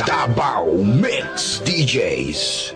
Davao Mix DJs.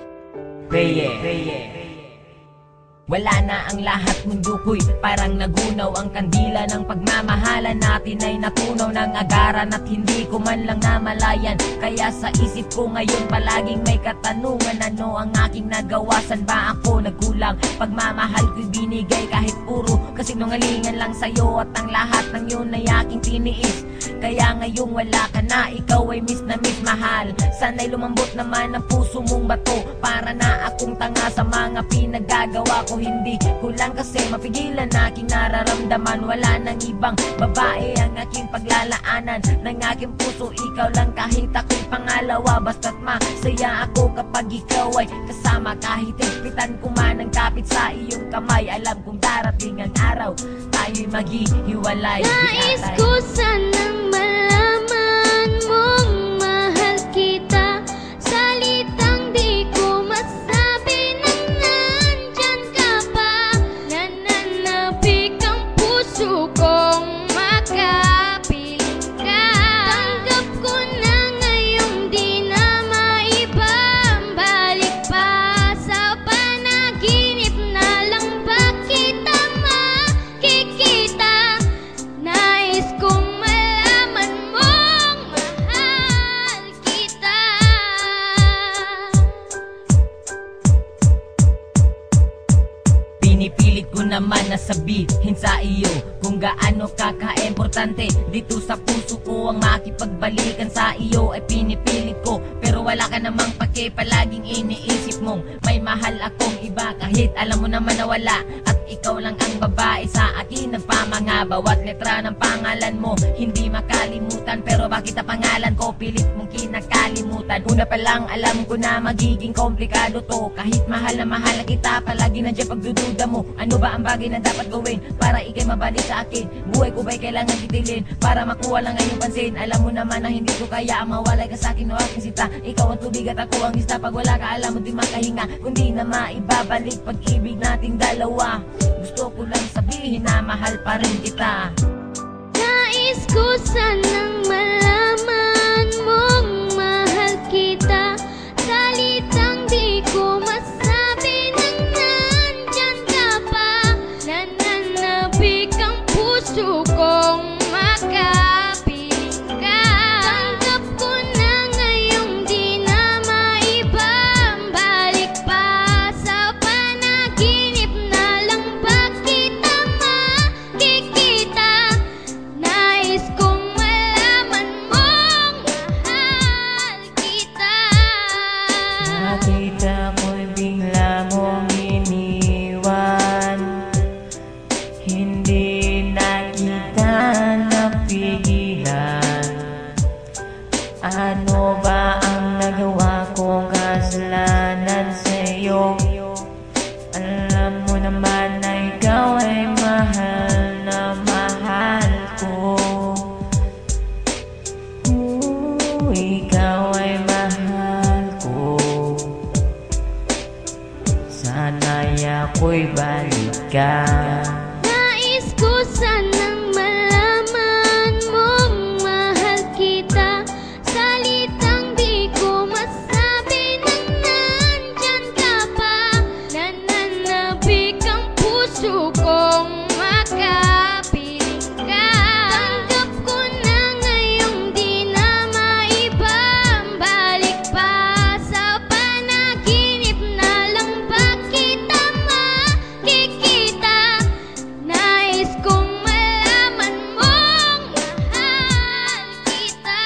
Wala na ang lahat, mundo ko'y parang nagunaw. Ang kandila ng pagmamahalan natin ay natunaw ng agaran at hindi ko man lang namalayan. Kaya sa isip ko ngayon palaging may katanungan, ano ang aking nagawa, saan ba ako nagkulang? Pagmamahal ko'y binigay kahit puro kasinungalingan lang sa'yo, at ang lahat ng yun ay aking tiniis. Kaya ngayong wala ka na, ikaw ay miss na miss mahal. Sana'y lumambot naman ang puso mong bato, para na akong tanga sa mga pinagagawa ko. Hindi ko lang kasi mapigilan aking nararamdaman. Wala nang ibang babae ang aking paglalaanan ng aking puso, ikaw lang kahit ako'y pangalawa. Basta't masaya ako kapag ikaw ay kasama, kahit higpitan ko man ang kapit sa iyong kamay. Alam kong darating ang araw, tayo'y maghihiwalay. Nais ko sanang malaman mong mahal kita, salitang di ko masabi na nandyan ka pa. Nananabik ang puso kong makapiling ka. Tanggap ko na ngayong di na maibabalik pa. Sa panaginip na lang ba kita makikita? Nais kong malaman mong mahal kita. Pinipilit ko naman na sabihin sa iyo kung gaano kaka-importante dito sa puso ko. Ang makipagbalikan sa iyo ay pinipilit ko, pero wala ka namang pake. Palaging iniisip mong may mahal akong iba, kahit alam mo naman na wala. At ikaw lang ang babae sa akin nagpamanga. Bawat letra ng pangalan mo hindi makalimutan, pero bakit ang pangalan ko pilit mong kinakalimutan? Una pa lang alam ko na magiging komplikado to, kahit mahal na mahal na kita, palagi nandiyan pagdududa mo. Ano ba ang bagay na dapat gawin para ikay mabalik sa akin? Buhay ko ba'y kailangan titilin para makuha lang ang iyong pansin? Alam mo naman na hindi ko kaya ang mawalay ka sa akin o aking sita. Ikaw ang tubig at ako ang isda. Pag wala ka alam mo di makahinga, kundi na maibabalik pag-ibig nating dalawa. Gusto ko lang sabihin na mahal pa rin kita. Nais ko sanang malaman mong mahal kita, salitang di ko masabi na nandyan ka pa. Nananabik ang puso kong makapiling ka. Tanggap ko na ngayong di na maibabalik pa. Sa panaginip na lang ba kita makikita? Nais kong malaman mong mahal kita. Nakita ko'y bigla mong iniwan, hindi na kita napigilan. Ano ba ang nagawa kong kasalanan sa'yo? Alam mo naman na ikaw ay mahal na mahal ko. Ikaw ay mahal ko. Sana'y ako'y balikan. Nais ko sanang malaman mong mahal kita, salitang di ko masabi na nandyan ka pa. Nananabik ang puso kong makapiling ka. Tanggap ko na ngayong di na maibabalik pa. Sa panaginip na lang ba kita makikita? Nais kong malaman mong mahal kita.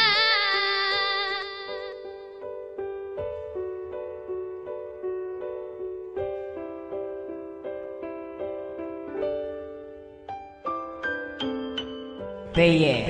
Peye.